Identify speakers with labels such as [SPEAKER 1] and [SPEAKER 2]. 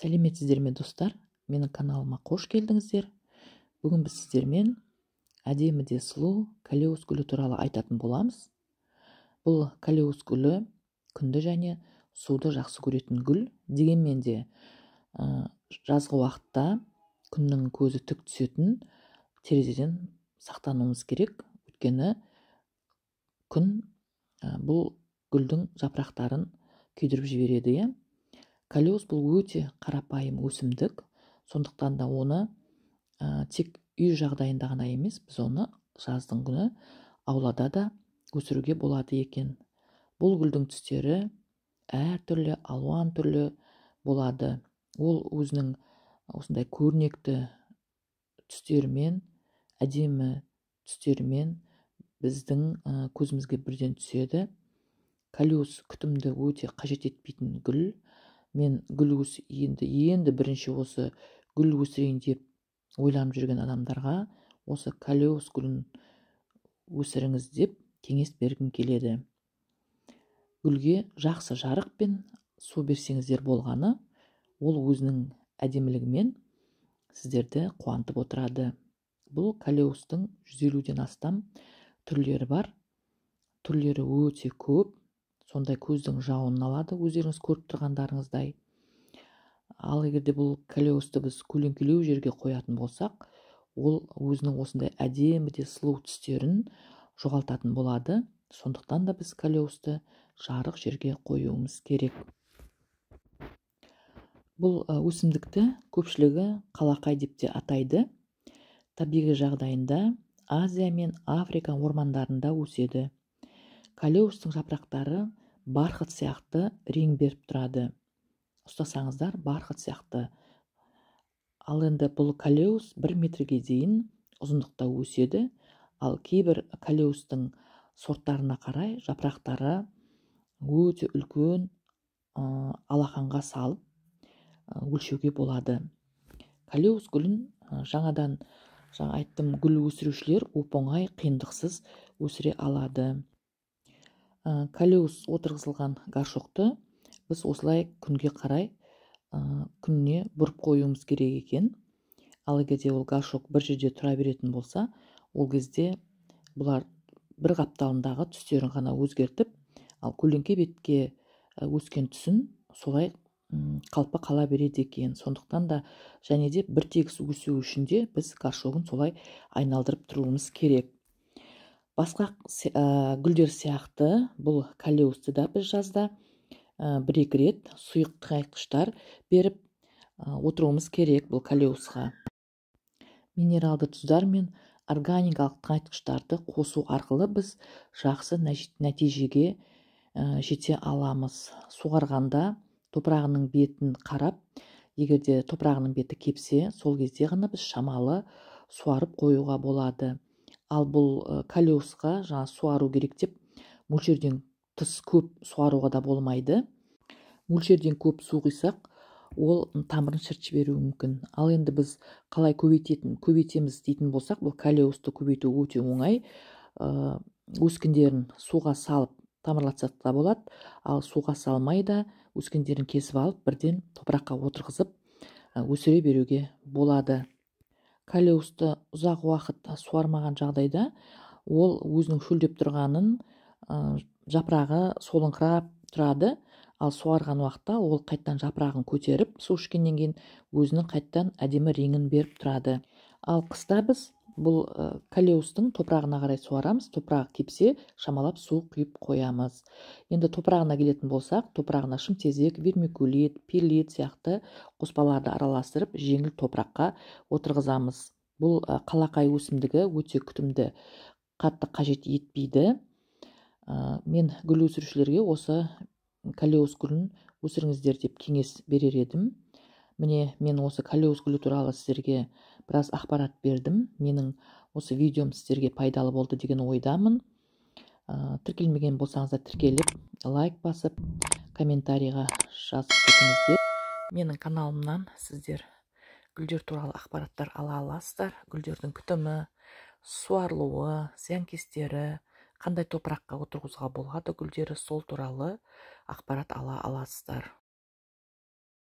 [SPEAKER 1] Сәлеметсіздер ме достар? Менің каналыма қош келдіңіздер. Бүгін біз сіздермен әдемі де сұлу калеус гүлі туралы айтатын боламыз. Бұл калеус гүлі күнді және суды жақсы көретін гүл. Дегенмен де жазғы уақытта күннің көзі тік түсетін терезеден сақтануымыз керек. Өйткені күн бұл гүлдің жапырақтарын күйдіріп жібереді. Калеус бұл өте қарапайым өсімдік, сондықтан да оны тек үй жағдайында ғана емес, біз оны жаздың күні аулада да өсіруге болады екен. Бұл гүлдің түстері әртүрлі, алуан түрлі болады. Ол өзінің осындай көрнекті түстерімен, әдемі түстерімен біздің көзімізге бірден түседі. Калеус күтімді өте қажет етпейтін гүл. Мен енді бірінші осы гүл өсірейін деп ойланып жүрген адамдарға осы калеус гүлін өсіріңіз деп кеңес бергім келеді. Гүлге жақсы жарық пен су берсеңіздер болғаны, ол өзінің әдемілігімен сіздерді қуантып отырады. Бұл калеустың 150-ден астам түрлері бар. Түрлері өте көп. Сондай көздің жауын алады, өздеріңіз көріп тұрғандарыңыздай. Ал егерде бұл калеусты біз көлеңкелеу жерге қоятын болсақ, ол өзінің осындай әдемі де сұлу түстерін жоғалтатын болады. Сондықтан да біз калеусты жарық жерге қоюымыз керек. Бұл өсімдікті көпшілігі қалақай деп те атайды. Табиғи жағдайында Азия мен Африка ормандарында өседі. Калеустың жапырақтары барқыт сияқты рең беріп тұрады. Ұстасаңыздар, барқыт сияқты. Ал енді бұл калеус 1 метрге дейін ұзындықта өседі. Ал кейбір калеустың сорттарына қарай жапырақтары өте үлкен алақанға салып өлшеуге болады. Калеус гүлін жаңа айттым, гүл өсірушілер оп-оңай қиындықсыз өсіре алады. Калеус отырғызылған горшокты біз осылай күнге қарай күніне бұрып қоюымыз керек екен. Ал егерде ол горшок бір жерде тұра беретін болса, ол кезде бұлар бір қапталындағы түстерін ғана өзгертіп, ал көлеңке бетке өскен түсін солай қалпы қала береді екен. Сондықтан да және де бір тегіс өсу үшін де біз горшогын солай айналдырып тұруымыз керек. Басқа гүлдер сияқты бұл калеусты да біз жазда 1-2 рет сұйық тыңайтқыштар беріп отыруымыз керек бұл калеусқа. Минералды тұздар мен органикалық тыңайтқыштарды қосу арқылы біз жақсы нәтижеге жете аламыз. Суғарғанда топырағының бетін қарап, егерде топырағының беті кепсе, сол кезде ғана біз шамалы суарып қоюға болады. Ал бұл калеусқа суару керек деп мөлшерден тыс көп суаруға да болмайды. Мөлшерден көп су құйсақ, ол тамырын шіртіп жіберуі мүмкін. Ал енді біз қалай көбейтеміз дейтін болсақ, бұл калеусты көбейту өте оңай. Өскіндерін суға салып тамырлатсақ та болады, ал суға салмай да өскіндерін кесіп алып, бірден топыраққа отырғызып өсіре беруге болады. Калеусты ұзақ уақыт суармаған жағдайда ол өзінің шөлдеп тұрғанын жапырағы солыңқырап тұрады. Ал суарған уақытта ол қайттан жапырағын көтеріп, су ішкеннен кейін өзінің қайттан әдемі реңін беріп тұрады. Ал қыста біз бұл калеустың топырағына қарай суарамыз. Топырағы кепсе, шамалап су құйып қоямыз. Енді топырағына келетін болсақ, топырағына шымтезек, вермикулит, перлит сияқты қоспаларды араластырып, жеңіл топыраққа отырғызамыз. Бұл қалақай өсімдігі өте күтімді, қатты қажет етпейді. Мен гүл өсірушілерге осы калеус гүлін өсіріңіздер деп кеңес берер едім. Міне, мен осы калеус гүлі туралы сіздерге біраз ақпарат бердім. Менің осы видеом сіздерге пайдалы болды деген ойдамын. Тіркелмеген болсаңыздар тіркеліп, лайк басып, комментарийға жазып кетіңіздер. Менің каналымнан сіздер гүлдер туралы ақпараттар ала аласыздар. Гүлдердің күтімі, суарылуы, зиянкестері, қандай топыраққа отырғызуға болады гүлдері, сол туралы ақпарат ала аласыздар.